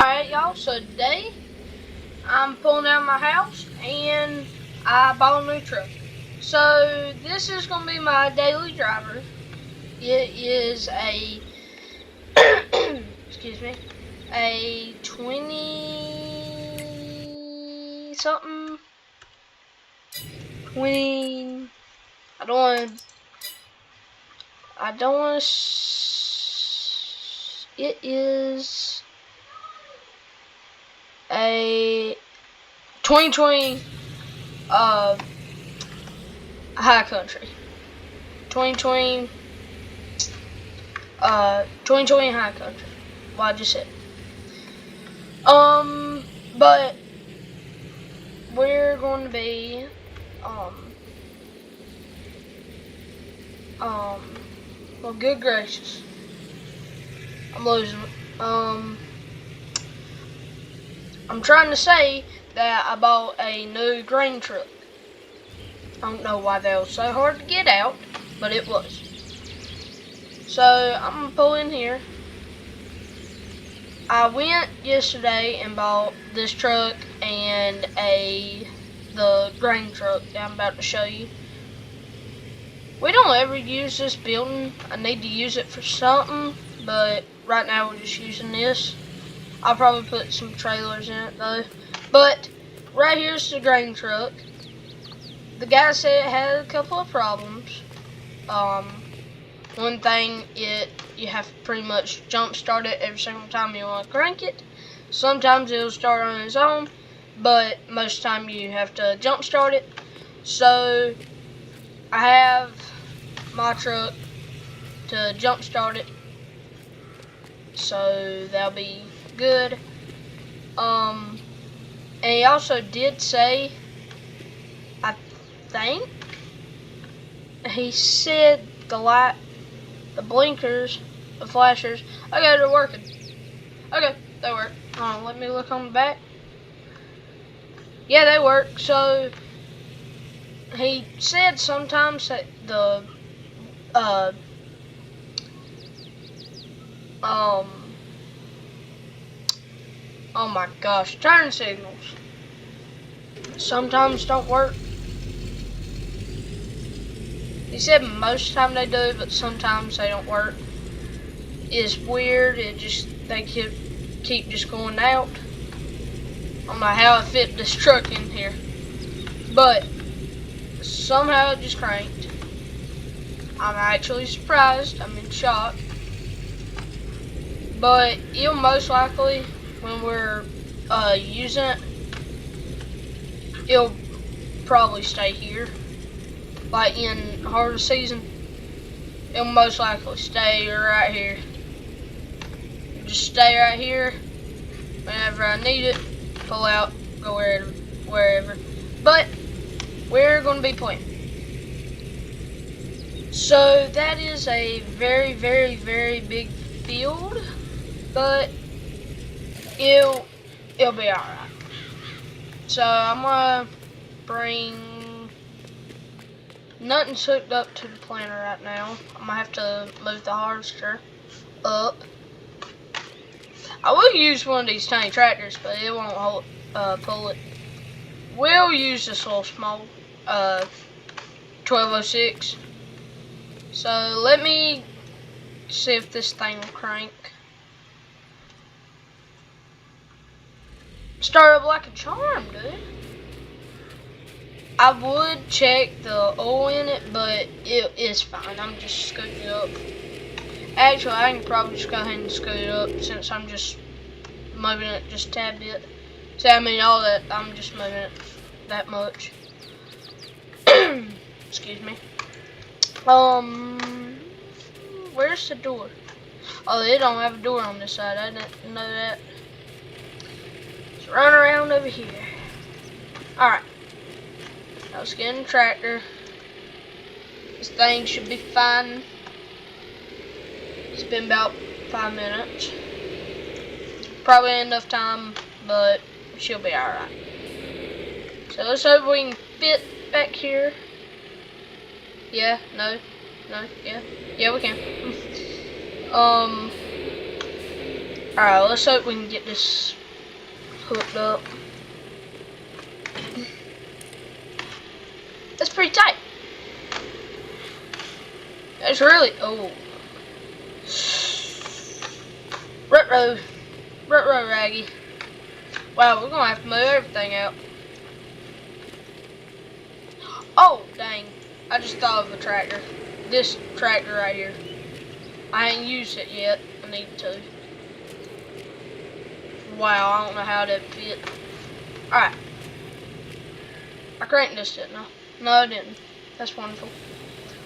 Alright, y'all, so today I'm pulling out my house and I bought a new truck. So this is going to be my daily driver. It is a, excuse me, a 20 something, 20, I don't want to, it is a 2020 High Country. 2020 High Country. Well, I just said. But we're going to be well, good gracious, I'm losing it. I'm trying to say that I bought a new grain truck. I don't know why that was so hard to get out, but it was. So I'm gonna pull in here. I went yesterday and bought this truck and the grain truck that I'm about to show you. We don't ever use this building. I need to use it for something, but right now we're just using this. I'll probably put some trailers in it though. But right here's the grain truck. The guy said it had a couple of problems. One thing, you have to pretty much jump start it every single time you want to crank it. Sometimes it'll start on its own, but most of the time you have to jump start it. So I have my truck to jump start it, so that'll be good. And he also did say, I think he said the light, the blinkers, the flashers, okay, they're working. Okay, they work. Let me look on the back. Yeah, they work. So he said sometimes that the oh my gosh, turn signals sometimes don't work. He said most of the time they do, but sometimes they don't work. It's weird. They keep just going out. I don't know how I fit this truck in here, but somehow it just cranked. I'm actually surprised. I'm in shock. But it'll most likely, when we're using it, it'll probably stay here. Like in harvest season, it'll most likely stay right here. Just stay right here. Whenever I need it, pull out, go wherever. But we're going to be playing. So that is a very, very, very big field, but it'll be alright. So I'm gonna bring. Nothing's hooked up to the planter right now. I'm gonna have to move the harvester up. I will use one of these tiny tractors, but it won't pull it. We'll use this little small 1206. So let me see if this thing will crank. Start up like a charm, dude. I would check the oil in it, but it is fine. I'm just scooting it up. Actually, I can probably just go ahead and scoot it up since I'm just moving it just a tad bit. See, I mean all that, I'm just moving it that much. Excuse me. Where's the door? Oh, they don't have a door on this side. I didn't know that. Let's run around over here. Alright. Now let's get in the tractor. This thing should be fine. It's been about 5 minutes. Probably enough time, but she'll be alright. So let's hope we can fit back here. Yeah, no, yeah we can. Alright, let's hope we can get this hooked up. That's pretty tight. That's really, oh. Ruh-roh. Ruh-roh, Raggy. Wow, we're gonna have to move everything out. Oh, dang. I just thought of a tractor. This tractor right here. I ain't used it yet. I need to. Wow, I don't know how that fit. Alright. I cranked this, didn't I? No, I didn't. That's wonderful.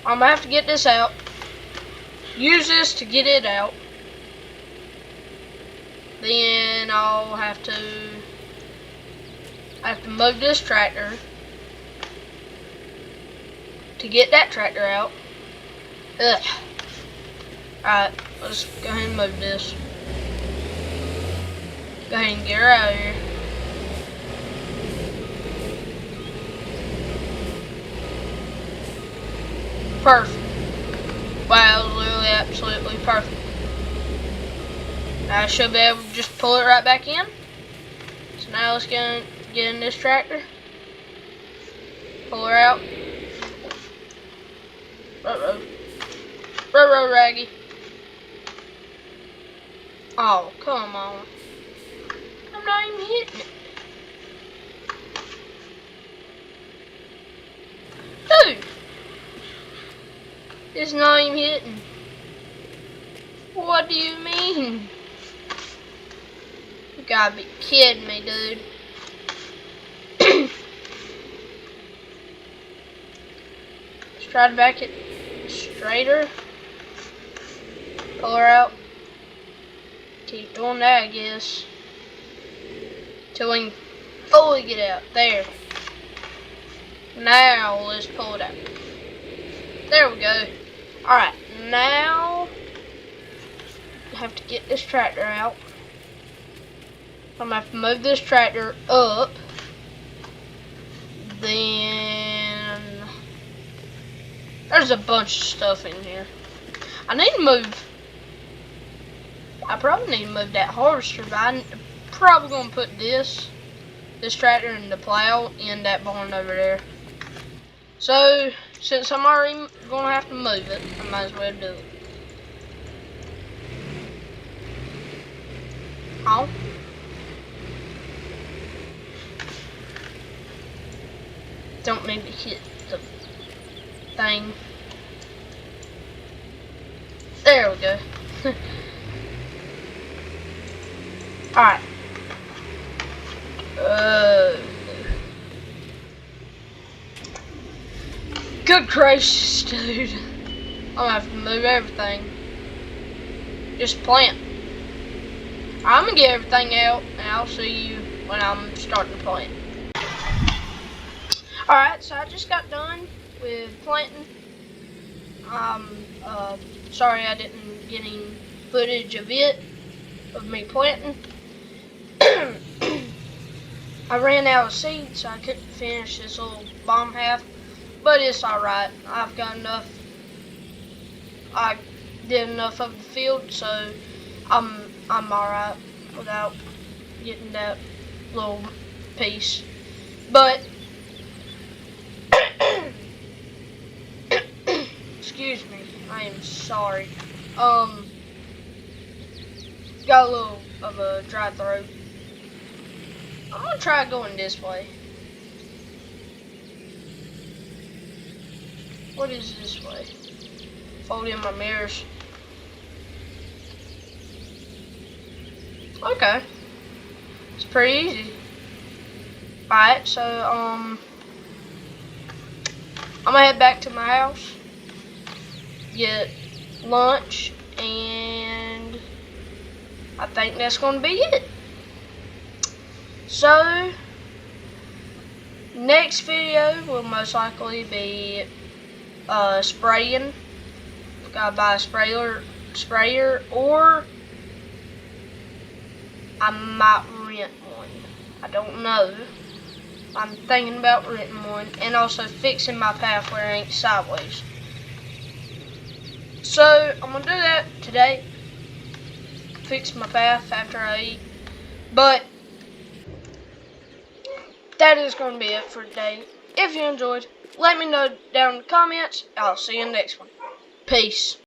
I'm gonna have to get this out. Use this to get it out. Then I'll have to move this tractor to get that tractor out. Ugh. Alright, let's go ahead and move this. Go ahead and get her out of here. Perfect. Wow, it was literally absolutely perfect. Now I should be able to just pull it right back in. So now let's get in this tractor. Pull her out. Ruh-roh. Ruh-roh, Raggy. Oh, come on. I'm not even hitting it. Dude! It's not even hitting. What do you mean? You gotta be kidding me, dude. Let's try to back it straighter. Pull her out. Keep doing that, I guess. Till we can fully get out. There. Now let's pull it out. There we go. Alright, now I have to get this tractor out. I'm gonna have to move this tractor up. Then there's a bunch of stuff in here. I need to move. I probably need to move that harvester, but I'm probably gonna put this tractor and the plow in that barn over there. So since I'm already gonna have to move it, I might as well do it. Oh. Don't need to hit the thing. There we go. Alright. Good gracious, dude. I'm gonna have to move everything. Just plant. I'm gonna get everything out, and I'll see you when I'm starting to plant. Alright, so I just got done with planting. Sorry I didn't get any footage of me planting. I ran out of seeds, so I couldn't finish this little bomb half, but it's alright. I've got enough. I did enough of the field, so I'm alright without getting that little piece. But excuse me, I am sorry. Got a little of a dry throat. I'm gonna try going this way. What is this way? Fold in my mirrors. Okay. It's pretty easy. Alright, so I'm gonna head back to my house, get lunch, and I think that's gonna be it. So next video will most likely be spraying. Gotta buy a sprayer, or I might rent one. I don't know. I'm thinking about renting one, and also fixing my path where it ain't sideways. So I'm gonna do that today. fix my path after I eat. But that is going to be it for today. If you enjoyed, let me know down in the comments. I'll see you in the next one. Peace.